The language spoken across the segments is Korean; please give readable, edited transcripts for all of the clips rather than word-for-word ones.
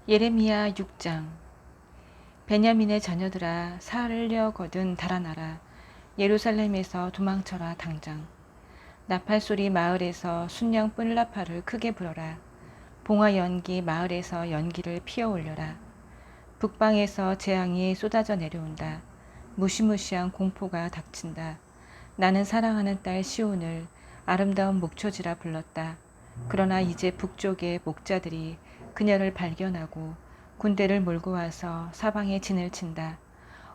예레미야 6장. 베냐민의 자녀들아, 살려거든 달아나라. 예루살렘에서 도망쳐라 당장. 나팔소리 마을에서 순양 뿔나팔을 크게 불어라. 봉화 연기 마을에서 연기를 피어 올려라. 북방에서 재앙이 쏟아져 내려온다. 무시무시한 공포가 닥친다. 나는 사랑하는 딸 시온을 아름다운 목초지라 불렀다. 그러나 이제 북쪽의 목자들이 그녀를 발견하고 군대를 몰고 와서 사방에 진을 친다.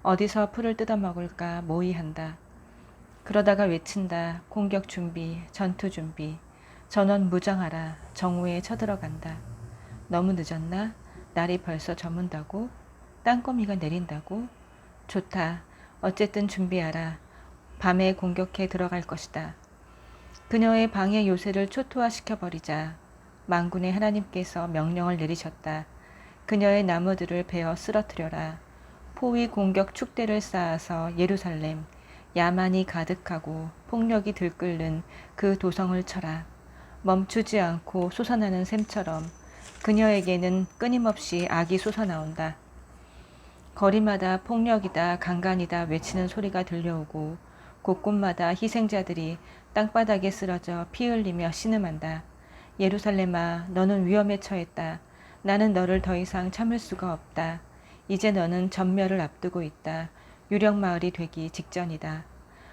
어디서 풀을 뜯어먹을까 모의한다. 그러다가 외친다. 공격 준비, 전투 준비. 전원 무장하라. 정오에 쳐들어간다. 너무 늦었나? 날이 벌써 저문다고? 땅거미가 내린다고? 좋다. 어쨌든 준비하라. 밤에 공격해 들어갈 것이다. 그녀의 방해 요새를 초토화시켜버리자. 만군의 하나님께서 명령을 내리셨다. 그녀의 나무들을 베어 쓰러뜨려라. 포위 공격 축대를 쌓아서 예루살렘, 야만이 가득하고 폭력이 들끓는 그 도성을 쳐라. 멈추지 않고 솟아나는 샘처럼 그녀에게는 끊임없이 악이 솟아나온다. 거리마다 폭력이다 강간이다 외치는 소리가 들려오고 곳곳마다 희생자들이 땅바닥에 쓰러져 피 흘리며 신음한다. 예루살렘아, 너는 위험에 처했다. 나는 너를 더 이상 참을 수가 없다. 이제 너는 전멸을 앞두고 있다. 유령마을이 되기 직전이다.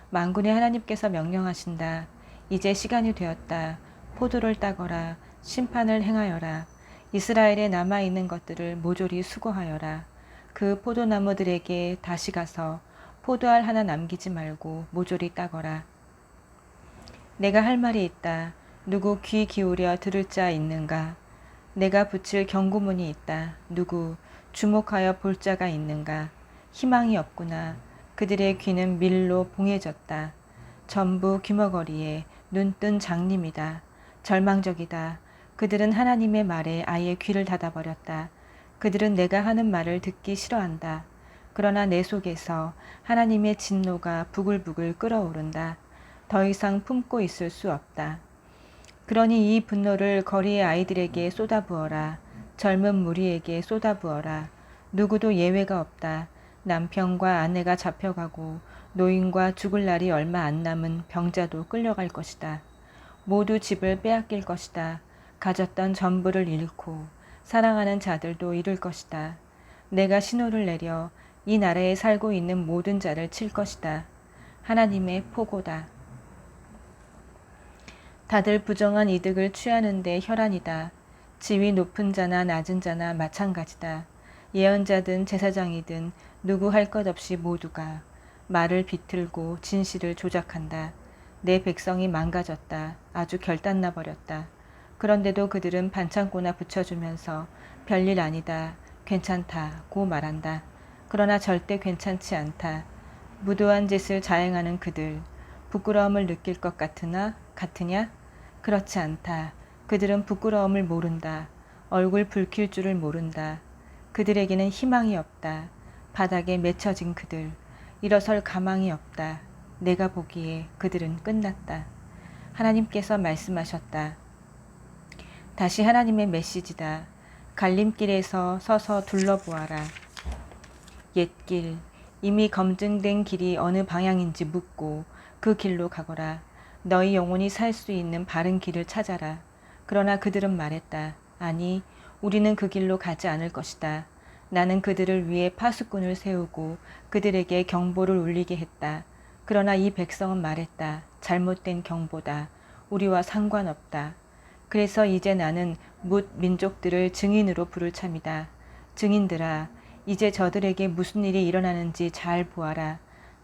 만군의 하나님께서 명령하신다. 이제 시간이 되었다. 포도를 따거라. 심판을 행하여라. 이스라엘에 남아있는 것들을 모조리 수거하여라. 그 포도나무들에게 다시 가서 포도알 하나 남기지 말고 모조리 따거라. 내가 할 말이 있다. 누구 귀 기울여 들을 자 있는가? 내가 붙일 경고문이 있다. 누구 주목하여 볼 자가 있는가? 희망이 없구나. 그들의 귀는 밀로 봉해졌다. 전부 귀머거리에 눈뜬 장님이다. 절망적이다. 그들은 하나님의 말에 아예 귀를 닫아버렸다. 그들은 내가 하는 말을 듣기 싫어한다. 그러나 내 속에서 하나님의 진노가 부글부글 끓어오른다. 더 이상 품고 있을 수 없다. 그러니 이 분노를 거리의 아이들에게 쏟아부어라. 젊은 무리에게 쏟아부어라. 누구도 예외가 없다. 남편과 아내가 잡혀가고 노인과 죽을 날이 얼마 안 남은 병자도 끌려갈 것이다. 모두 집을 빼앗길 것이다. 가졌던 전부를 잃고 사랑하는 자들도 잃을 것이다. 내가 신호를 내려 이 나라에 살고 있는 모든 자를 칠 것이다. 하나님의 포고다. 다들 부정한 이득을 취하는데 혈안이다. 지위 높은 자나 낮은 자나 마찬가지다. 예언자든 제사장이든 누구 할 것 없이 모두가 말을 비틀고 진실을 조작한다. 내 백성이 망가졌다. 아주 결단나 버렸다. 그런데도 그들은 반창고나 붙여주면서 별일 아니다. 괜찮다. 고 말한다. 그러나 절대 괜찮지 않다. 무도한 짓을 자행하는 그들. 부끄러움을 느낄 것 같으냐? 그렇지 않다. 그들은 부끄러움을 모른다. 얼굴 붉힐 줄을 모른다. 그들에게는 희망이 없다. 바닥에 맺혀진 그들. 일어설 가망이 없다. 내가 보기에 그들은 끝났다. 하나님께서 말씀하셨다. 다시 하나님의 메시지다. 갈림길에서 서서 둘러보아라. 옛길, 이미 검증된 길이 어느 방향인지 묻고 그 길로 가거라. 너희 영혼이 살 수 있는 바른 길을 찾아라. 그러나 그들은 말했다. 아니, 우리는 그 길로 가지 않을 것이다. 나는 그들을 위해 파수꾼을 세우고 그들에게 경보를 울리게 했다. 그러나 이 백성은 말했다. 잘못된 경보다. 우리와 상관없다. 그래서 이제 나는 뭇 민족들을 증인으로 부를 참이다. 증인들아, 이제 저들에게 무슨 일이 일어나는지 잘 보아라.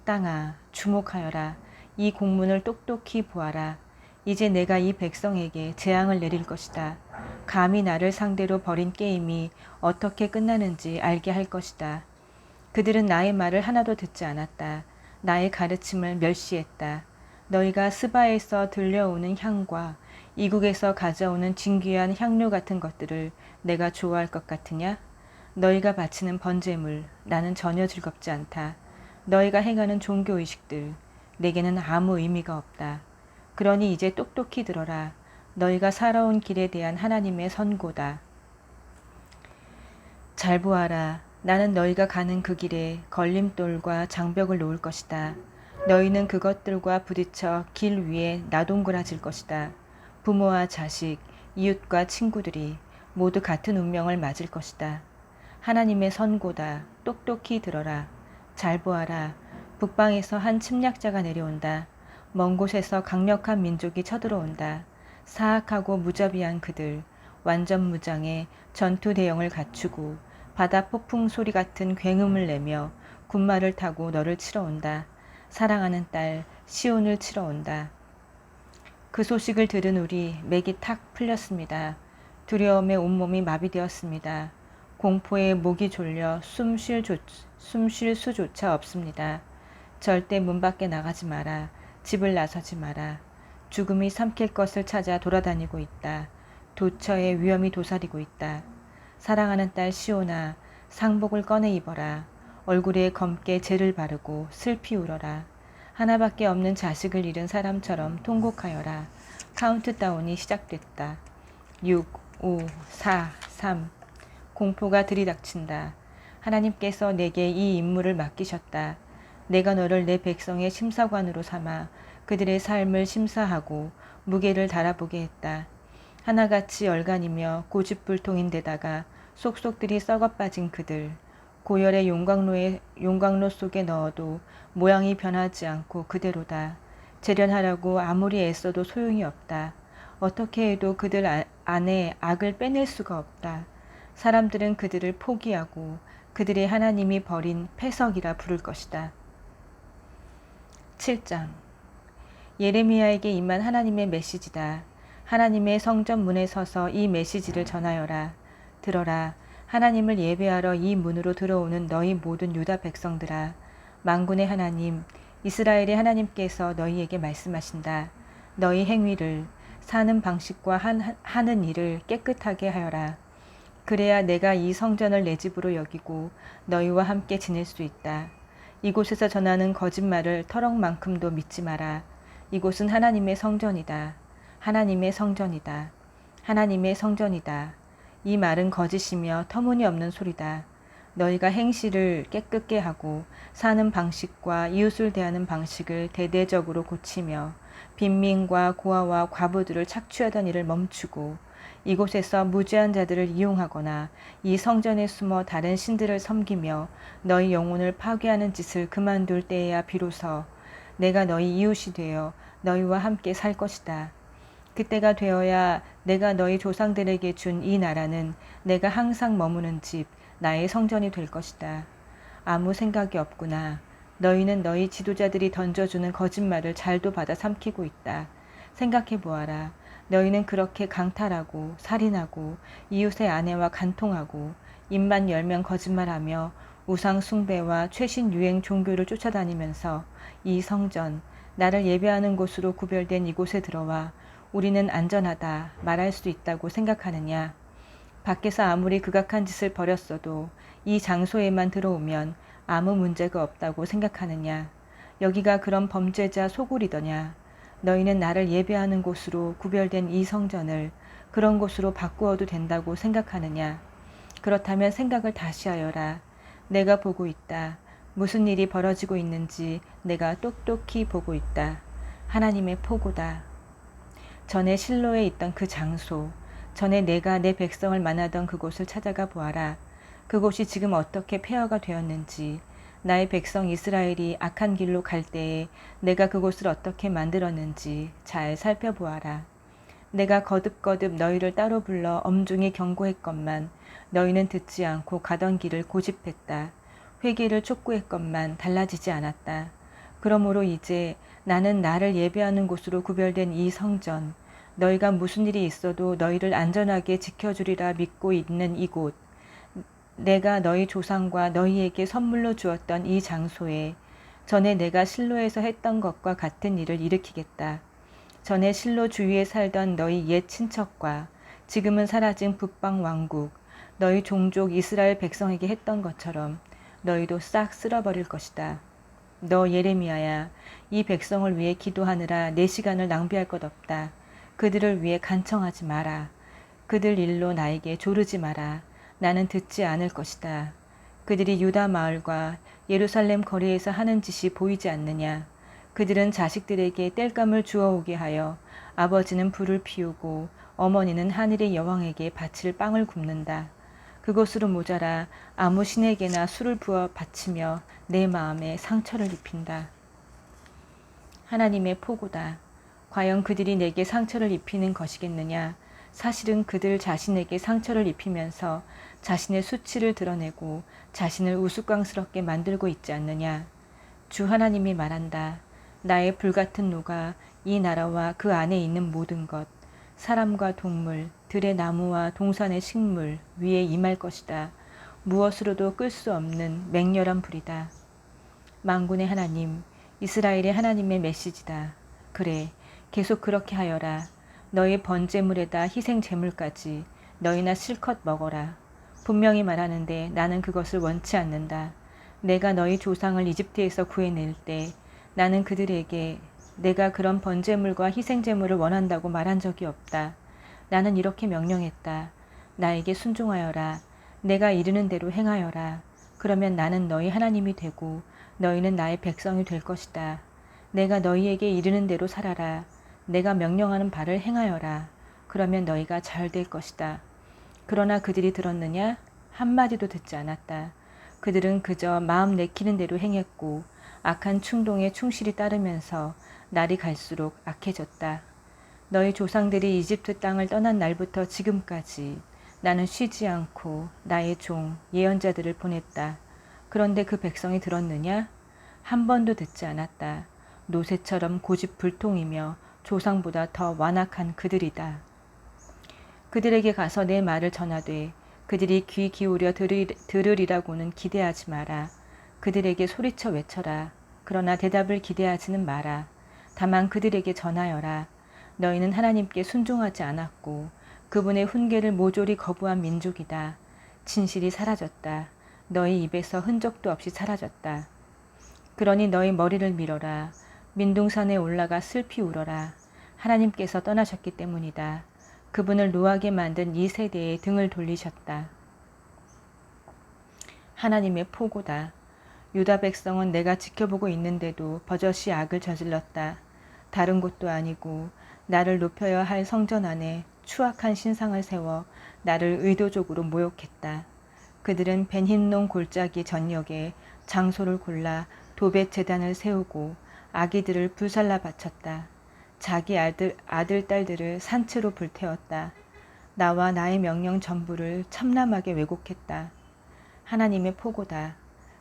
땅아, 주목하여라. 이 공문을 똑똑히 보아라. 이제 내가 이 백성에게 재앙을 내릴 것이다. 감히 나를 상대로 벌인 게임이 어떻게 끝나는지 알게 할 것이다. 그들은 나의 말을 하나도 듣지 않았다. 나의 가르침을 멸시했다. 너희가 스바에서 들려오는 향과 이국에서 가져오는 진귀한 향료 같은 것들을 내가 좋아할 것 같으냐? 너희가 바치는 번제물, 나는 전혀 즐겁지 않다. 너희가 행하는 종교의식들, 내게는 아무 의미가 없다. 그러니 이제 똑똑히 들어라. 너희가 살아온 길에 대한 하나님의 선고다. 잘 보아라. 나는 너희가 가는 그 길에 걸림돌과 장벽을 놓을 것이다. 너희는 그것들과 부딪혀 길 위에 나동그라질 것이다. 부모와 자식, 이웃과 친구들이 모두 같은 운명을 맞을 것이다. 하나님의 선고다. 똑똑히 들어라. 잘 보아라. 북방에서 한 침략자가 내려온다. 먼 곳에서 강력한 민족이 쳐들어온다. 사악하고 무자비한 그들, 완전 무장에 전투 대형을 갖추고 바다 폭풍 소리 같은 굉음을 내며 군마를 타고 너를 치러 온다. 사랑하는 딸 시온을 치러 온다. 그 소식을 들은 우리 맥이 탁 풀렸습니다. 두려움에 온몸이 마비되었습니다. 공포에 목이 졸려 숨쉴 수조차 없습니다. 절대 문 밖에 나가지 마라. 집을 나서지 마라. 죽음이 삼킬 것을 찾아 돌아다니고 있다. 도처에 위험이 도사리고 있다. 사랑하는 딸 시온아, 상복을 꺼내 입어라. 얼굴에 검게 재를 바르고 슬피 울어라. 하나밖에 없는 자식을 잃은 사람처럼 통곡하여라. 카운트다운이 시작됐다. 6, 5, 4, 3. 공포가 들이닥친다. 하나님께서 내게 이 임무를 맡기셨다. 내가 너를 내 백성의 심사관으로 삼아 그들의 삶을 심사하고 무게를 달아보게 했다. 하나같이 얼간이며 고집불통인데다가 속속들이 썩어빠진 그들, 고열의 용광로 속에 넣어도 모양이 변하지 않고 그대로다. 재련하라고 아무리 애써도 소용이 없다. 어떻게 해도 그들 안에 악을 빼낼 수가 없다. 사람들은 그들을 포기하고 그들의 하나님이 버린 패석이라 부를 것이다. 7장. 예레미야에게 임한 하나님의 메시지다. 하나님의 성전 문에 서서 이 메시지를 전하여라. 들어라. 하나님을 예배하러 이 문으로 들어오는 너희 모든 유다 백성들아. 만군의 하나님, 이스라엘의 하나님께서 너희에게 말씀하신다. 너희 행위를, 사는 방식과 하는 일을 깨끗하게 하여라. 그래야 내가 이 성전을 내 집으로 여기고 너희와 함께 지낼 수 있다. 이곳에서 전하는 거짓말을 터럭만큼도 믿지 마라. 이곳은 하나님의 성전이다. 하나님의 성전이다. 하나님의 성전이다. 이 말은 거짓이며 터무니없는 소리다. 너희가 행실을 깨끗게 하고 사는 방식과 이웃을 대하는 방식을 대대적으로 고치며 빈민과 고아와 과부들을 착취하던 일을 멈추고 이곳에서 무죄한 자들을 이용하거나 이 성전에 숨어 다른 신들을 섬기며 너희 영혼을 파괴하는 짓을 그만둘 때에야 비로소 내가 너희 이웃이 되어 너희와 함께 살 것이다. 그때가 되어야 내가 너희 조상들에게 준 이 나라는 내가 항상 머무는 집, 나의 성전이 될 것이다. 아무 생각이 없구나. 너희는 너희 지도자들이 던져주는 거짓말을 잘도 받아 삼키고 있다. 생각해 보아라. 너희는 그렇게 강탈하고 살인하고 이웃의 아내와 간통하고 입만 열면 거짓말하며 우상 숭배와 최신 유행 종교를 쫓아다니면서 이 성전, 나를 예배하는 곳으로 구별된 이곳에 들어와 우리는 안전하다 말할 수 있다고 생각하느냐. 밖에서 아무리 극악한 짓을 벌였어도 이 장소에만 들어오면 아무 문제가 없다고 생각하느냐. 여기가 그런 범죄자 소굴이더냐. 너희는 나를 예배하는 곳으로 구별된 이 성전을 그런 곳으로 바꾸어도 된다고 생각하느냐. 그렇다면 생각을 다시 하여라. 내가 보고 있다. 무슨 일이 벌어지고 있는지 내가 똑똑히 보고 있다. 하나님의 포고다. 전에 실로에 있던 그 장소, 전에 내가 내 백성을 만나던 그곳을 찾아가 보아라. 그곳이 지금 어떻게 폐허가 되었는지, 나의 백성 이스라엘이 악한 길로 갈 때에 내가 그곳을 어떻게 만들었는지 잘 살펴보아라. 내가 거듭거듭 너희를 따로 불러 엄중히 경고했건만 너희는 듣지 않고 가던 길을 고집했다. 회개를 촉구했건만 달라지지 않았다. 그러므로 이제 나는 나를 예배하는 곳으로 구별된 이 성전, 너희가 무슨 일이 있어도 너희를 안전하게 지켜주리라 믿고 있는 이곳, 내가 너희 조상과 너희에게 선물로 주었던 이 장소에 전에 내가 실로에서 했던 것과 같은 일을 일으키겠다. 전에 실로 주위에 살던 너희 옛 친척과 지금은 사라진 북방 왕국, 너희 종족 이스라엘 백성에게 했던 것처럼 너희도 싹 쓸어버릴 것이다. 너 예레미야야, 이 백성을 위해 기도하느라 내 시간을 낭비할 것 없다. 그들을 위해 간청하지 마라. 그들 일로 나에게 조르지 마라. 나는 듣지 않을 것이다. 그들이 유다 마을과 예루살렘 거리에서 하는 짓이 보이지 않느냐. 그들은 자식들에게 땔감을 주어오게 하여 아버지는 불을 피우고 어머니는 하늘의 여왕에게 바칠 빵을 굽는다. 그것으로 모자라 아무 신에게나 술을 부어 바치며 내 마음에 상처를 입힌다. 하나님의 포고다. 과연 그들이 내게 상처를 입히는 것이겠느냐. 사실은 그들 자신에게 상처를 입히면서 자신의 수치를 드러내고 자신을 우스꽝스럽게 만들고 있지 않느냐. 주 하나님이 말한다. 나의 불같은 노가 이 나라와 그 안에 있는 모든 것, 사람과 동물, 들의 나무와 동산의 식물 위에 임할 것이다. 무엇으로도 끌 수 없는 맹렬한 불이다. 만군의 하나님, 이스라엘의 하나님의 메시지다. 그래, 계속 그렇게 하여라. 너희 번제물에다 희생 제물까지 너희나 실컷 먹어라. 분명히 말하는데 나는 그것을 원치 않는다. 내가 너희 조상을 이집트에서 구해낼 때 나는 그들에게 내가 그런 번제물과 희생제물을 원한다고 말한 적이 없다. 나는 이렇게 명령했다. 나에게 순종하여라. 내가 이르는 대로 행하여라. 그러면 나는 너희 하나님이 되고 너희는 나의 백성이 될 것이다. 내가 너희에게 이르는 대로 살아라. 내가 명령하는 바를 행하여라. 그러면 너희가 잘 될 것이다. 그러나 그들이 들었느냐? 한마디도 듣지 않았다. 그들은 그저 마음 내키는 대로 행했고 악한 충동에 충실히 따르면서 날이 갈수록 악해졌다. 너희 조상들이 이집트 땅을 떠난 날부터 지금까지 나는 쉬지 않고 나의 종 예언자들을 보냈다. 그런데 그 백성이 들었느냐? 한 번도 듣지 않았다. 노새처럼 고집불통이며 조상보다 더 완악한 그들이다. 그들에게 가서 내 말을 전하되 그들이 귀 기울여 들으리라고는 기대하지 마라. 그들에게 소리쳐 외쳐라. 그러나 대답을 기대하지는 마라. 다만 그들에게 전하여라. 너희는 하나님께 순종하지 않았고 그분의 훈계를 모조리 거부한 민족이다. 진실이 사라졌다. 너희 입에서 흔적도 없이 사라졌다. 그러니 너희 머리를 밀어라. 민둥산에 올라가 슬피 울어라. 하나님께서 떠나셨기 때문이다. 그분을 노하게 만든 이 세대에 등을 돌리셨다. 하나님의 포고다. 유다 백성은 내가 지켜보고 있는데도 버젓이 악을 저질렀다. 다른 곳도 아니고 나를 높여야 할 성전 안에 추악한 신상을 세워 나를 의도적으로 모욕했다. 그들은 벤힌놈 골짜기 전역에 장소를 골라 도벳 제단을 세우고 아기들을 불살라 바쳤다. 자기 아들, 딸들을 산채로 불태웠다. 나와 나의 명령 전부를 참남하게 왜곡했다. 하나님의 포고다.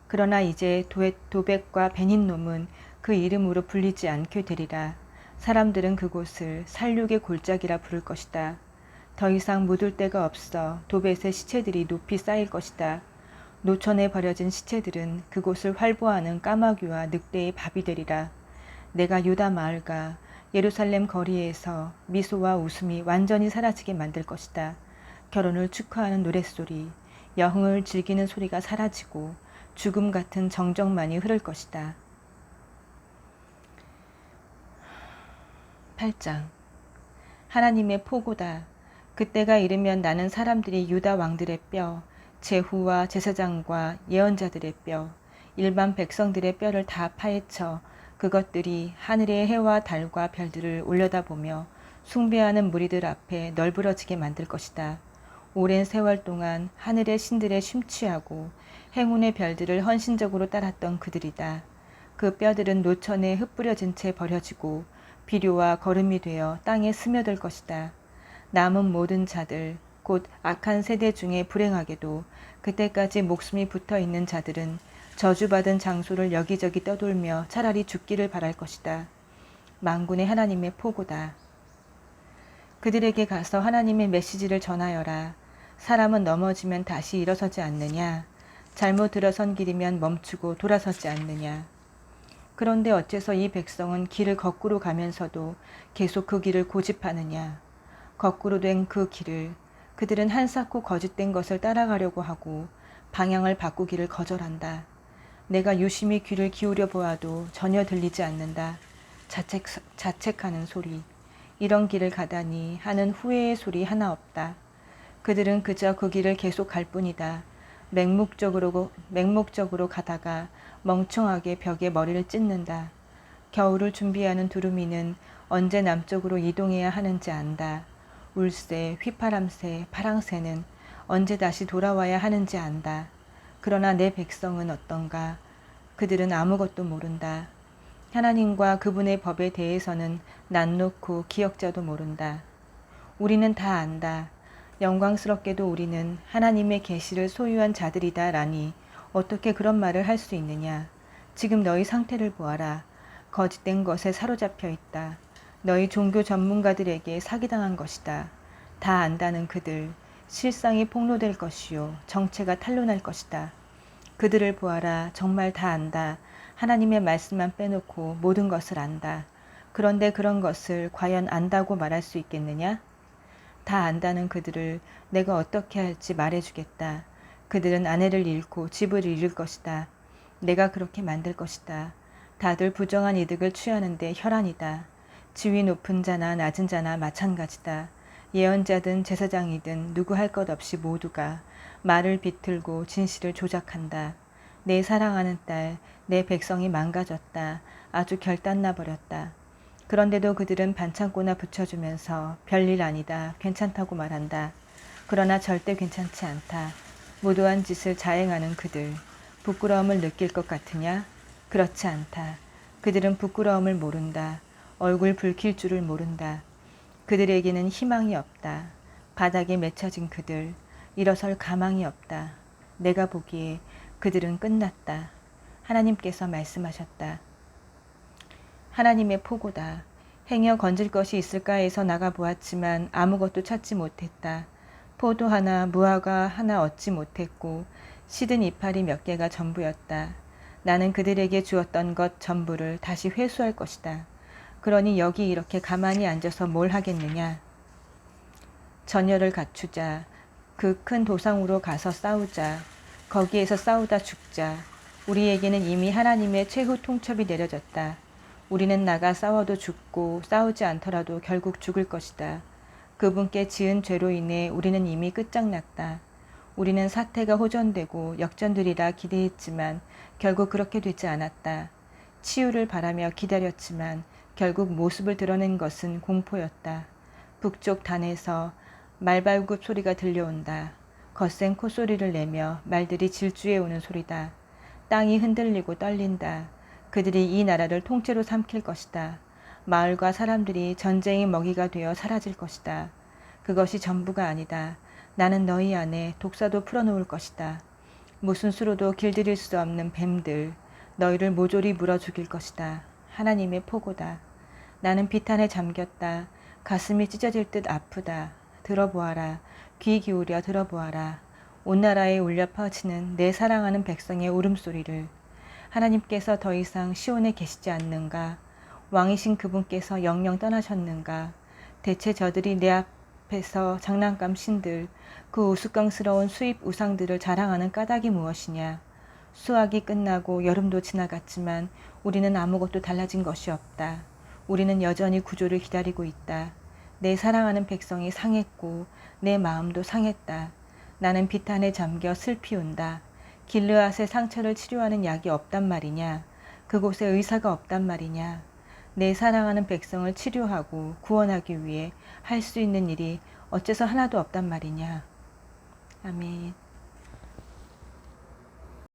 그러나 이제 도벳과 베닌놈은 그 이름으로 불리지 않게 되리라. 사람들은 그곳을 살육의 골짜기라 부를 것이다. 더 이상 묻을 데가 없어 도벳의 시체들이 높이 쌓일 것이다. 노천에 버려진 시체들은 그곳을 활보하는 까마귀와 늑대의 밥이 되리라. 내가 유다 마을과 예루살렘 거리에서 미소와 웃음이 완전히 사라지게 만들 것이다. 결혼을 축하하는 노랫소리, 여흥을 즐기는 소리가 사라지고 죽음 같은 정적만이 흐를 것이다. 8장. 하나님의 포고다. 그때가 이르면 나는 사람들이 유다 왕들의 뼈, 제후와 제사장과 예언자들의 뼈, 일반 백성들의 뼈를 다 파헤쳐 그것들이 하늘의 해와 달과 별들을 올려다보며 숭배하는 무리들 앞에 널브러지게 만들 것이다. 오랜 세월 동안 하늘의 신들에 심취하고 행운의 별들을 헌신적으로 따랐던 그들이다. 그 뼈들은 노천에 흩뿌려진 채 버려지고 비료와 거름이 되어 땅에 스며들 것이다. 남은 모든 자들, 곧 악한 세대 중에 불행하게도 그때까지 목숨이 붙어있는 자들은 저주받은 장소를 여기저기 떠돌며 차라리 죽기를 바랄 것이다. 만군의 하나님의 포고다. 그들에게 가서 하나님의 메시지를 전하여라. 사람은 넘어지면 다시 일어서지 않느냐. 잘못 들어선 길이면 멈추고 돌아서지 않느냐. 그런데 어째서 이 백성은 길을 거꾸로 가면서도 계속 그 길을 고집하느냐. 거꾸로 된 그 길을 그들은 한사코 거짓된 것을 따라가려고 하고 방향을 바꾸기를 거절한다. 내가 유심히 귀를 기울여 보아도 전혀 들리지 않는다. 자책하는 소리. 이런 길을 가다니 하는 후회의 소리 하나 없다. 그들은 그저 그 길을 계속 갈 뿐이다. 맹목적으로 가다가 멍청하게 벽에 머리를 찢는다. 겨울을 준비하는 두루미는 언제 남쪽으로 이동해야 하는지 안다. 울새, 휘파람새, 파랑새는 언제 다시 돌아와야 하는지 안다. 그러나 내 백성은 어떤가? 그들은 아무것도 모른다. 하나님과 그분의 법에 대해서는 낯놓고 기억자도 모른다. 우리는 다 안다. 영광스럽게도 우리는 하나님의 계시를 소유한 자들이다 라니 어떻게 그런 말을 할 수 있느냐. 지금 너희 상태를 보아라. 거짓된 것에 사로잡혀 있다. 너희 종교 전문가들에게 사기당한 것이다. 다 안다는 그들, 실상이 폭로될 것이요 정체가 탄로날 것이다. 그들을 보아라. 정말 다 안다. 하나님의 말씀만 빼놓고 모든 것을 안다. 그런데 그런 것을 과연 안다고 말할 수 있겠느냐? 다 안다는 그들을 내가 어떻게 할지 말해주겠다. 그들은 아내를 잃고 집을 잃을 것이다. 내가 그렇게 만들 것이다. 다들 부정한 이득을 취하는데 혈안이다. 지위 높은 자나 낮은 자나 마찬가지다. 예언자든 제사장이든 누구 할 것 없이 모두가 말을 비틀고 진실을 조작한다. 내 사랑하는 딸, 내 백성이 망가졌다. 아주 결단나 버렸다. 그런데도 그들은 반창고나 붙여주면서 별일 아니다. 괜찮다고 말한다. 그러나 절대 괜찮지 않다. 무도한 짓을 자행하는 그들. 부끄러움을 느낄 것 같으냐? 그렇지 않다. 그들은 부끄러움을 모른다. 얼굴 붉힐 줄을 모른다. 그들에게는 희망이 없다. 바닥에 맺혀진 그들. 일어설 가망이 없다. 내가 보기에 그들은 끝났다. 하나님께서 말씀하셨다. 하나님의 포고다. 행여 건질 것이 있을까 해서 나가보았지만 아무것도 찾지 못했다. 포도 하나, 무화과 하나 얻지 못했고 시든 이파리 몇 개가 전부였다. 나는 그들에게 주었던 것 전부를 다시 회수할 것이다. 그러니 여기 이렇게 가만히 앉아서 뭘 하겠느냐. 전열을 갖추자. 그 큰 도상으로 가서 싸우자. 거기에서 싸우다 죽자. 우리에게는 이미 하나님의 최후 통첩이 내려졌다. 우리는 나가 싸워도 죽고 싸우지 않더라도 결국 죽을 것이다. 그분께 지은 죄로 인해 우리는 이미 끝장났다. 우리는 사태가 호전되고 역전되리라 기대했지만 결국 그렇게 되지 않았다. 치유를 바라며 기다렸지만 결국 모습을 드러낸 것은 공포였다. 북쪽 단에서 말발굽 소리가 들려온다. 거센 콧소리를 내며 말들이 질주해 오는 소리다. 땅이 흔들리고 떨린다. 그들이 이 나라를 통째로 삼킬 것이다. 마을과 사람들이 전쟁의 먹이가 되어 사라질 것이다. 그것이 전부가 아니다. 나는 너희 안에 독사도 풀어놓을 것이다. 무슨 수로도 길들일 수 없는 뱀들, 너희를 모조리 물어 죽일 것이다. 하나님의 포고다. 나는 비탄에 잠겼다. 가슴이 찢어질 듯 아프다. 들어보아라. 귀 기울여 들어보아라. 온 나라에 울려 퍼지는 내 사랑하는 백성의 울음소리를. 하나님께서 더 이상 시온에 계시지 않는가? 왕이신 그분께서 영영 떠나셨는가? 대체 저들이 내 앞에서 장난감 신들, 그 우스꽝스러운 수입 우상들을 자랑하는 까닭이 무엇이냐? 수학이 끝나고 여름도 지나갔지만 우리는 아무것도 달라진 것이 없다. 우리는 여전히 구조를 기다리고 있다. 내 사랑하는 백성이 상했고 내 마음도 상했다. 나는 비탄에 잠겨 슬피 운다. 길르앗의 상처를 치료하는 약이 없단 말이냐? 그곳에 의사가 없단 말이냐? 내 사랑하는 백성을 치료하고 구원하기 위해 할 수 있는 일이 어째서 하나도 없단 말이냐? 아멘.